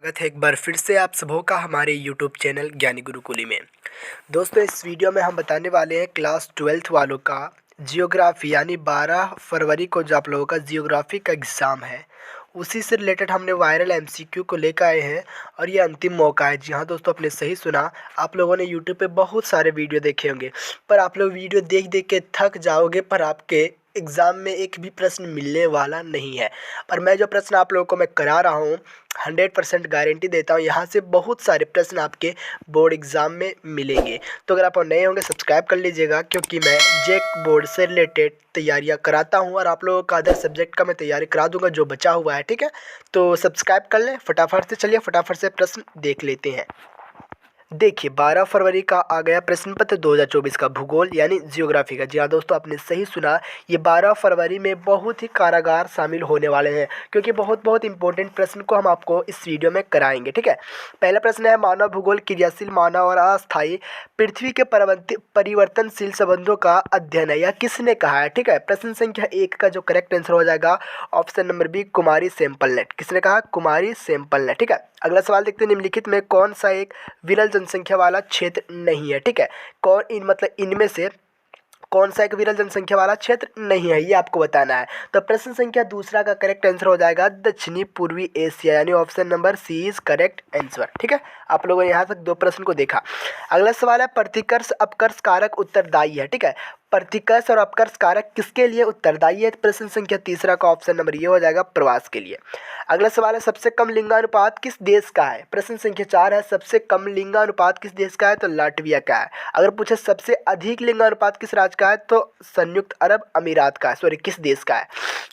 स्वागत है एक बार फिर से आप सबों का हमारे यूट्यूब चैनल ज्ञानी गुरुकुली में। दोस्तों, इस वीडियो में हम बताने वाले हैं क्लास 12th वालों का जियोग्राफी, यानी 12 फरवरी को जो आप लोगों का जियोग्राफी का एग्ज़ाम है, उसी से रिलेटेड हमने वायरल एमसीक्यू को लेकर आए हैं। और ये अंतिम मौका है। जी हाँ दोस्तों, आपने सही सुना। आप लोगों ने यूट्यूब पे बहुत सारे वीडियो देखे होंगे, पर आप लोग वीडियो देख देख के थक जाओगे, पर आपके एग्ज़ाम में एक भी प्रश्न मिलने वाला नहीं है। पर मैं जो प्रश्न आप लोगों को मैं करा रहा हूँ, 100% गारंटी देता हूँ, यहाँ से बहुत सारे प्रश्न आपके बोर्ड एग्ज़ाम में मिलेंगे। तो अगर आप नए होंगे सब्सक्राइब कर लीजिएगा, क्योंकि मैं जेक बोर्ड से रिलेटेड तैयारियाँ कराता हूँ और आप लोगों का अदर सब्जेक्ट का मैं तैयारी करा दूंगा जो बचा हुआ है। ठीक है, तो सब्सक्राइब कर लें फटाफट से। चलिए फटाफट से प्रश्न देख लेते हैं। देखिए, 12 फरवरी का आ गया प्रश्न पत्र 2024 का भूगोल यानी जियोग्राफी का। जी हाँ दोस्तों, आपने सही सुना। ये 12 फरवरी में बहुत ही कारागार शामिल होने वाले हैं, क्योंकि बहुत इंपॉर्टेंट प्रश्न को हम आपको इस वीडियो में कराएंगे। ठीक है, पहला प्रश्न है, मानव भूगोल क्रियाशील मानव और अस्थायी पृथ्वी के परिवर्तनशील संबंधों का अध्ययन है, यह किसने कहा है। ठीक है, प्रश्न संख्या 1 का जो करेक्ट आंसर हो जाएगा ऑप्शन नंबर बी, कुमारी सैंपल नेट। किसने कहा? कुमारी सैंपल नेट। ठीक है, अगला सवाल देखते हैं, निम्नलिखित में कौन सा एक विरल जनसंख्या वाला क्षेत्र नहीं है। ठीक है, कौन इनमें से कौन सा एक विरल जनसंख्या वाला क्षेत्र नहीं है, ये आपको बताना है। तो प्रश्न संख्या दूसरा का करेक्ट आंसर हो जाएगा दक्षिणी पूर्वी एशिया, यानी option number C is correct answer. ठीक है, आप लोगों ने यहाँ तक दो प्रश्न को देखा। अगला सवाल है, प्रतिकर्ष अपकर्ष कारक उत्तरदायी है। ठीक है, प्रतिकर्ष और अपकर्ष कारक किसके लिए उत्तरदायी है? प्रश्न संख्या तीसरा का ऑप्शन नंबर ये हो जाएगा प्रवास के लिए। अगला सवाल है, सबसे कम लिंगानुपात किस देश का है? प्रश्न संख्या 4 है, सबसे कम लिंगानुपात किस देश का है? तो लाटविया का है। अगर पूछे सबसे अधिक लिंगानुपात किस राज्य का है, तो संयुक्त अरब अमीरात का है। सॉरी, किस देश का है।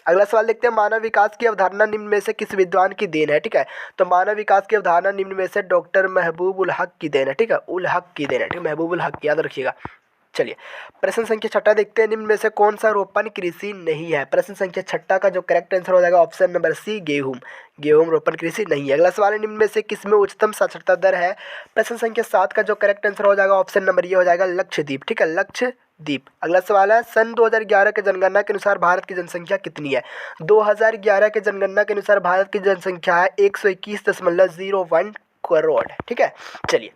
अगला सवाल देखते हैं, मानव विकास की अवधारणा निम्न में से किस विद्वान की देन है? ठीक है, तो मानव विकास की अवधारणा निम्न में से डॉक्टर महबूब उल हक की देन है। ठीक है, उल हक की देन है। ठीक है, महबूब उल हक, याद रखिएगा। चलिए, प्रश्न संख्या 6 देखते हैं, निम्न में से कौन सा रोपण कृषि नहीं है? प्रश्न संख्या 6 का जो करेक्ट आंसर हो जाएगा ऑप्शन नंबर सी, गेहूं। गेहूं रोपण कृषि नहीं है। अगला सवाल है, निम्न में से किसमें उच्चतम साक्षरता दर है? प्रश्न संख्या 7 का जो करेक्ट आंसर हो जाएगा ऑप्शन नंबर ये हो जाएगा लक्षद्वीप। ठीक है, लक्षद्वीप। अगला सवाल है, सन 2011 के जनगणना के अनुसार भारत की जनसंख्या कितनी है? 2011 के जनगणना के अनुसार भारत की जनसंख्या है 121.01 करोड़। ठीक है, चलिए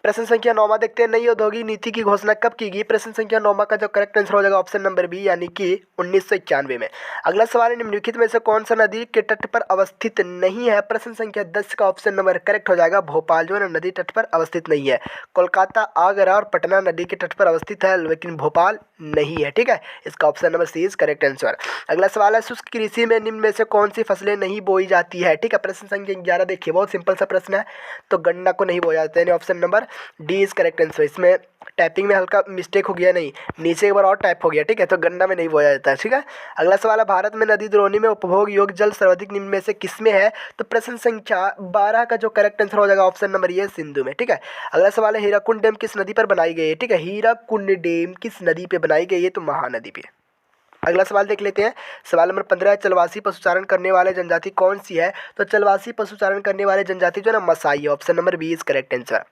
प्रश्न संख्या 9 देखते हैं, नई औद्योगिक नीति की घोषणा कब की गई? प्रश्न संख्या 9 का जो करेक्ट आंसर हो जाएगा ऑप्शन नंबर बी, यानी कि 1991 में। अगला सवाल है, निम्नलिखित में से कौन सा नदी के तट पर अवस्थित नहीं है? प्रश्न संख्या 10 का ऑप्शन नंबर करेक्ट हो जाएगा भोपाल, जो है नदी तट पर अवस्थित नहीं है। कोलकाता, आगरा और पटना नदी के तट पर अवस्थित है, लेकिन भोपाल नहीं है। ठीक है, इसका option number C is correct answer. अगला सवाल है, शुष्क कृषि में निम्न में से कौन सी फसलें नहीं बोई जाती है? ठीक है, प्रश्न संख्या 11 देखिए, बहुत सिंपल सा प्रश्न है। तो गन्ना को नहीं बोया जाता है, option number D is correct answer. इसमें टाइपिंग में हल्का मिस्टेक हो गया, नहीं नीचे एक बार और टाइप हो गया। ठीक है, तो गन्ना में नहीं बोया जाता है। ठीक है, अगला सवाल है, भारत में नदी द्रोणी में उपभोग योग्य जल सर्वाधिक निम्न में से किसमें है? तो प्रश्न संख्या 12 का जो करेक्ट आंसर हो जाएगा ऑप्शन नंबर ये, सिंधु में। ठीक है, अगला सवाल है, हीराकुंड डैम किस नदी पर बनाई गई है? ठीक है, हीराकुंड डैम किस नदी पे बनाई गई है? तो महानदी पे। अगला सवाल देख लेते हैं, सवाल नंबर 15 है, चलवासी पशुचारण करने वाले जनजाति कौन सी है? तो चलवासी पशुचारण करने वाले जनजाति जो है ना, मसाई है। Option number B is correct answer.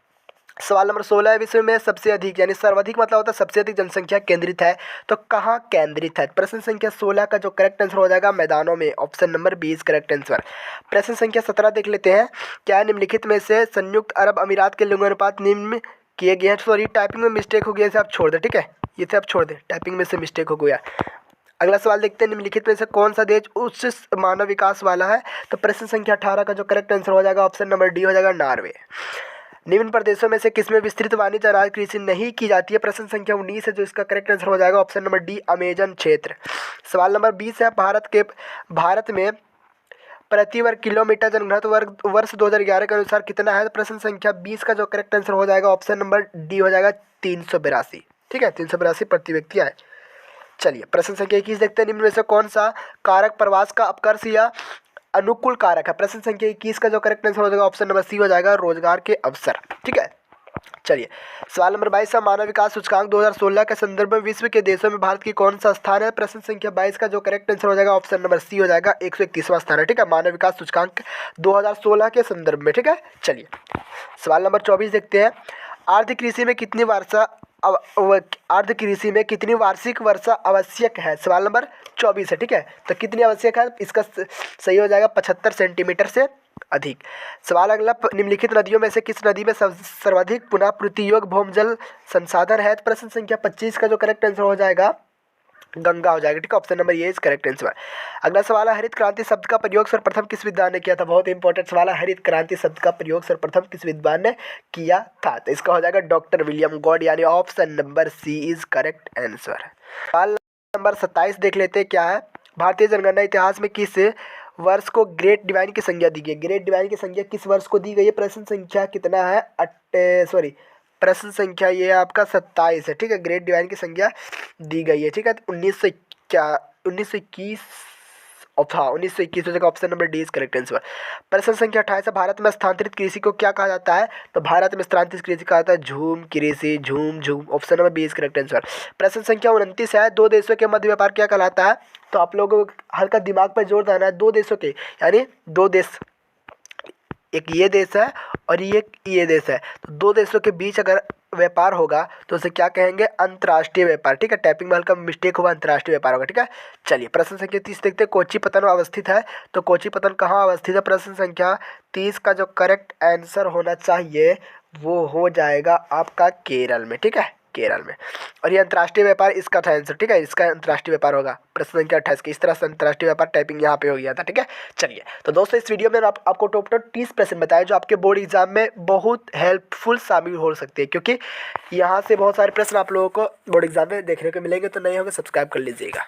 सवाल नंबर 16 है, विश्व में सबसे अधिक, यानी सर्वाधिक मतलब होता है सबसे अधिक जनसंख्या केंद्रित है, तो कहाँ केंद्रित है? प्रश्न संख्या 16 का जो करेक्ट आंसर हो जाएगा मैदानों में। Option number B is correct answer. प्रश्न संख्या 17 देख लेते हैं, क्या निम्नलिखित में से संयुक्त अरब अमीरात के लिंगानुपात निम्न किए गए हैं? सॉरी, टाइपिंग में मिस्टेक हो गया, इसे आप छोड़ दें। ठीक है, इसे आप छोड़ दें, टाइपिंग में से मिस्टेक हो गया। अगला सवाल देखते हैं, निम्नलिखित में से कौन सा देश उच्च मानव विकास वाला है? तो प्रश्न संख्या 18 का जो करेक्ट आंसर हो जाएगा ऑप्शन नंबर डी हो जाएगा नॉर्वे। निम्न प्रदेशों में से किसमें विस्तृत वाणिज्य अनाज कृषि नहीं की जाती है? प्रश्न संख्या 19 है, जो इसका करेक्ट आंसर हो जाएगा ऑप्शन नंबर डी, अमेजन क्षेत्र। सवाल नंबर 20 है, भारत में प्रति वर्ग किलोमीटर जनघनत्व वर्ष 2011 के अनुसार कितना है? प्रश्न संख्या 20 का जो करेक्ट आंसर हो जाएगा ऑप्शन नंबर डी हो जाएगा 382। ठीक है, 382 प्रति व्यक्ति आए। चलिए प्रश्न संख्या 21 देखते हैं, निम्न में से कौन सा कारक प्रवास का अपकर्ष या अनुकूल कारक है? प्रश्न संख्या 21 का जो करेक्ट आंसर हो जाएगा ऑप्शन नंबर सी हो जाएगा रोजगार के अवसर। ठीक है, चलिए सवाल नंबर 22 है, मानव विकास सूचकांक 2016 के संदर्भ में विश्व के देशों में भारत की कौन सा स्थान है? प्रश्न संख्या 22 का जो करेक्ट आंसर हो जाएगा ऑप्शन नंबर सी हो जाएगा 131वां स्थान है। ठीक है, मानव विकास सूचकांक 2016 के संदर्भ में। ठीक है, चलिए सवाल नंबर 24 देखते हैं, आर्द्र कृषि में कितनी वार्षिक वर्षा आवश्यक है? सवाल नंबर 24 है। ठीक है, तो कितनी आवश्यक है? इसका सही हो जाएगा 75 सेंटीमीटर से अधिक। सवाल अगला, निम्नलिखित नदियों में से किस नदी में सर्वाधिक पुनः पूर्ति योग्य भौमजल संसाधन है? तो प्रश्न संख्या 25 का जो करेक्ट आंसर हो जाएगा गंगा हो जाएगा। ठीक है, ऑप्शन नंबर ये इज करेक्ट आंसर। अगला सवाल है, हरित क्रांति शब्द का प्रयोग सर्वप्रथम किस विद्वान ने किया था? बहुत इंपॉर्टेंट सवाल है, हरित क्रांति शब्द का प्रयोग सर्वप्रथम किस विद्वान ने किया था? तो इसका हो जाएगा डॉक्टर विलियम गॉड, यानी option number C is correct answer. सवाल नंबर 27 देख लेते हैं क्या है। भारतीय जनगणना इतिहास में किस वर्ष को ग्रेट डिवाइन की संज्ञा दी गई? ग्रेट डिवाइन की संज्ञा किस वर्ष को दी गई है? प्रश्न संख्या कितना है? प्रश्न संख्या ये आपका 27 है। ठीक है, ग्रेट डिवाइन की संज्ञा दी गई है। ठीक है, 1921 हाँ 1921 हो जाएगा, option number D is correct answer. प्रश्न संख्या 28 है, भारत में स्थानांतरित कृषि को क्या कहा जाता है? तो भारत में स्थानांतरित कृषि कहा जाता है झूम कृषि, झूम झूम, option number B is correct answer. प्रश्न संख्या 29 है, दो देशों के मध्य व्यापार क्या कहलाता है? तो आप लोगों को हल्का दिमाग पर जोर देना है, दो देशों के यानी दो देश, एक ये देश है और ये देश है, तो दो देशों के बीच अगर व्यापार होगा तो उसे क्या कहेंगे? अंतर्राष्ट्रीय व्यापार। ठीक है, टाइपिंग में हल्का मिस्टेक हुआ, अंतर्राष्ट्रीय व्यापार होगा। ठीक है, चलिए प्रश्न संख्या 30 देखते हैं, कोच्चि पत्तन अवस्थित है। तो कोच्चि पत्तन कहाँ अवस्थित है? प्रश्न संख्या 30 का जो करेक्ट आंसर होना चाहिए वो हो जाएगा आपका केरल में। ठीक है, केरल में। और ये अंतर्राष्ट्रीय व्यापार इसका था आंसर। ठीक है, इसका अंतर्राष्ट्रीय व्यापार होगा। प्रश्न संख्या 28 की इस तरह से अंतर्राष्ट्रीय व्यापार टाइपिंग यहाँ पे हो गया था। ठीक है, चलिए तो दोस्तों इस वीडियो में आपको टोटल 30 प्रश्न बताए जो आपके बोर्ड एग्जाम में बहुत हेल्पफुल शामिल हो सकते हैं, क्योंकि यहाँ से बहुत सारे प्रश्न आप लोगों को बोर्ड एग्जाम में देखने को मिलेंगे। तो नहीं होगा सब्सक्राइब कर लीजिएगा।